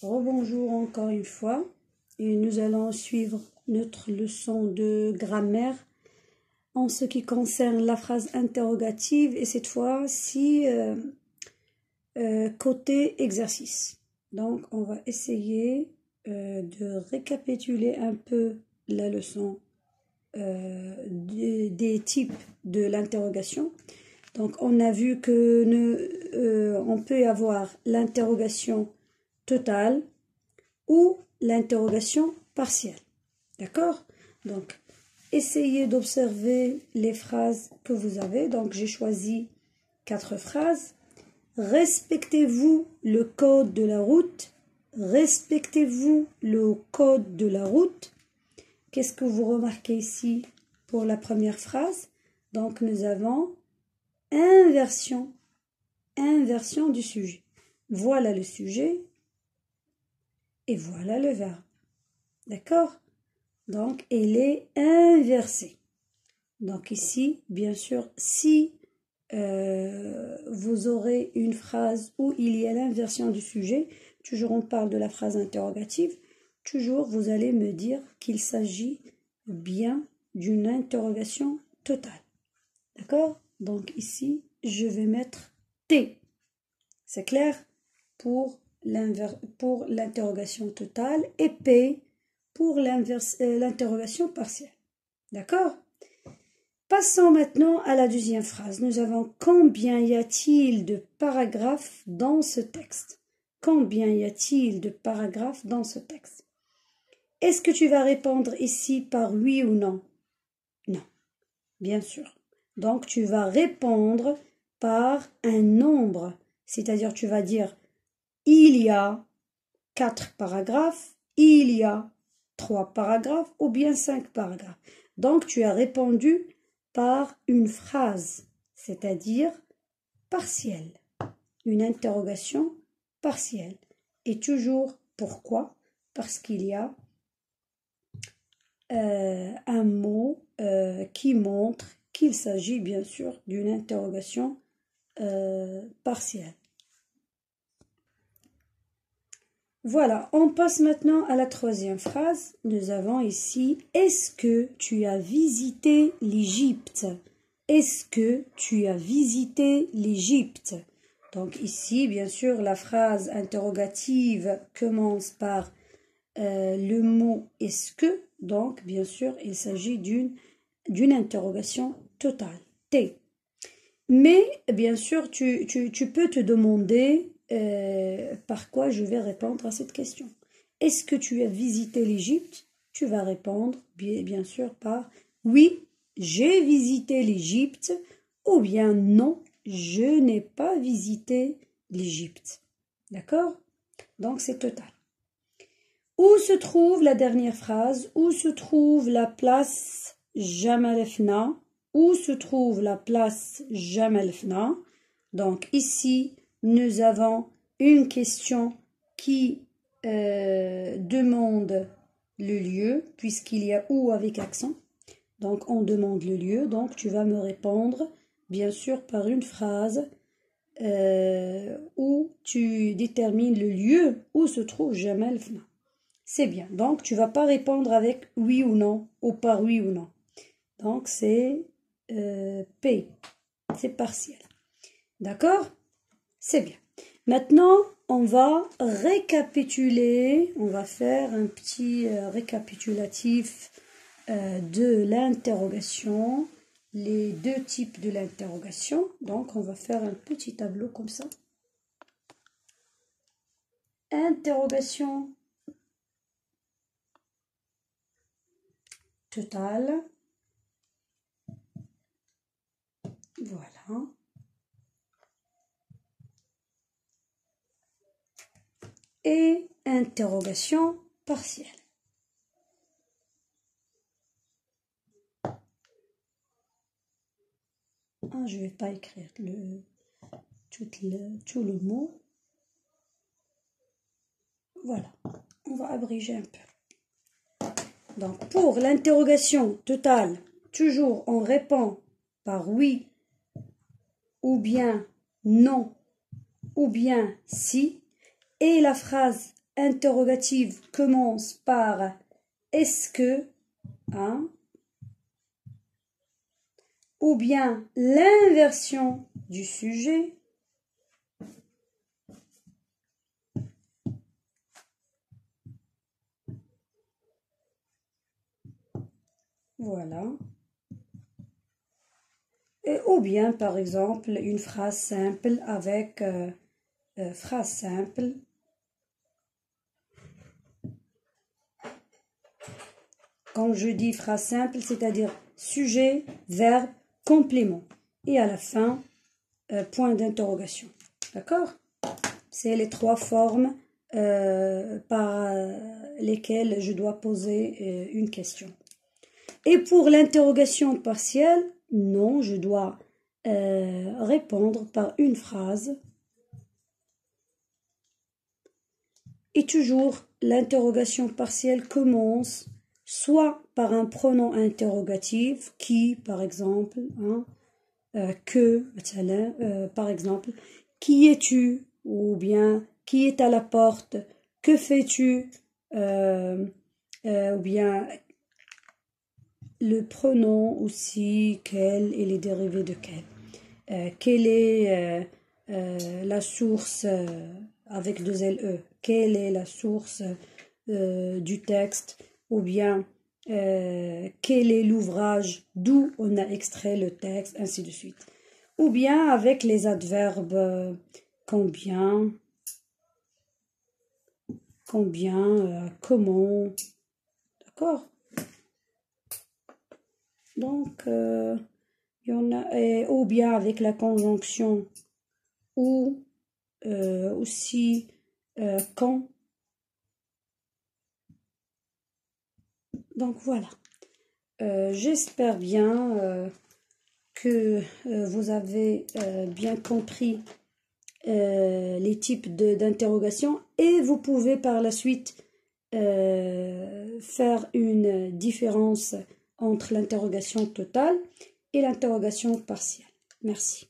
Rebonjour encore une fois et nous allons suivre notre leçon de grammaire en ce qui concerne la phrase interrogative et cette fois-ci côté exercice. Donc on va essayer de récapituler un peu la leçon des types de l'interrogation. Donc on a vu que on peut avoir l'interrogation totale ou l'interrogation partielle. D'accord? Donc, essayez d'observer les phrases que vous avez. Donc, j'ai choisi 4 phrases. Respectez-vous le code de la route? Respectez-vous le code de la route? Qu'est-ce que vous remarquez ici pour la première phrase? Donc, nous avons inversion du sujet. Voilà le sujet. Et voilà le verbe. D'accord? Donc, elle est inversée. Donc ici, bien sûr, si vous aurez une phrase où il y a l'inversion du sujet, toujours on parle de la phrase interrogative, toujours vous allez me dire qu'il s'agit bien d'une interrogation totale. D'accord? Donc ici, je vais mettre T. C'est clair? Pour l'interrogation totale et P pour l'interrogation partielle. D'accord? Passons maintenant à la deuxième phrase. Nous avons combien y a-t-il de paragraphes dans ce texte? Combien y a-t-il de paragraphes dans ce texte? Est-ce que tu vas répondre ici par oui ou non? Non, bien sûr. Donc tu vas répondre par un nombre, c'est-à-dire tu vas dire il y a 4 paragraphes, il y a 3 paragraphes ou bien 5 paragraphes. Donc, tu as répondu par une phrase, c'est-à-dire partielle, une interrogation partielle. Et toujours, pourquoi? Parce qu'il y a un mot qui montre qu'il s'agit bien sûr d'une interrogation partielle. Voilà, on passe maintenant à la troisième phrase. Nous avons ici « Est-ce que tu as visité l'Égypte ?» Est-ce que tu as visité l'Égypte? Donc ici, bien sûr, la phrase interrogative commence par le mot « est-ce que ?» Donc, bien sûr, il s'agit d'une interrogation totale. T. Mais, bien sûr, tu peux te demander par quoi je vais répondre à cette question. Est-ce que tu as visité l'Égypte? Tu vas répondre bien sûr par oui, j'ai visité l'Égypte ou bien non, je n'ai pas visité l'Égypte. D'accord? Donc c'est total. Où se trouve la dernière phrase? Où se trouve la place Jamal Fna? Où se trouve la place Jamal Fna? Donc ici, nous avons une question qui demande le lieu, puisqu'il y a où avec accent. Donc on demande le lieu, donc tu vas me répondre, bien sûr, par une phrase où tu détermines le lieu où se trouve Jamal Fna. C'est bien, donc tu ne vas pas répondre avec oui ou non, ou par oui ou non. Donc c'est P, c'est partiel. D'accord? C'est bien. Maintenant, on va récapituler, on va faire un petit récapitulatif de l'interrogation, les deux types de l'interrogation. Donc, on va faire un petit tableau comme ça. Interrogation totale. Voilà. Et interrogation partielle. Je ne vais pas écrire tout le mot. Voilà, on va abréger un peu. Donc, pour l'interrogation totale, toujours on répond par oui, ou bien non, ou bien si. Et la phrase interrogative commence par est-ce que, hein, ou bien l'inversion du sujet, voilà. Et, ou bien, par exemple, une phrase simple avec phrase simple. Quand je dis phrase simple, c'est-à-dire sujet, verbe, complément. Et à la fin, point d'interrogation. D'accord? C'est les trois formes par lesquelles je dois poser une question. Et pour l'interrogation partielle, non, je dois répondre par une phrase. Et toujours, l'interrogation partielle commence soit par un pronom interrogatif, qui, par exemple, hein, que, par exemple, qui es-tu? Ou bien, qui est à la porte? Que fais-tu? Ou bien, le pronom aussi, quel et les dérivés de quel. Quelle est la source avec deux LE? Quelle est la source du texte? Ou bien, quel est l'ouvrage d'où on a extrait le texte, ainsi de suite. Ou bien avec les adverbes combien, comment, d'accord? Donc, il y en a, ou bien avec la conjonction ou aussi quand. Donc voilà. J'espère bien que vous avez bien compris les types d'interrogations et vous pouvez par la suite faire une différence entre l'interrogation totale et l'interrogation partielle. Merci.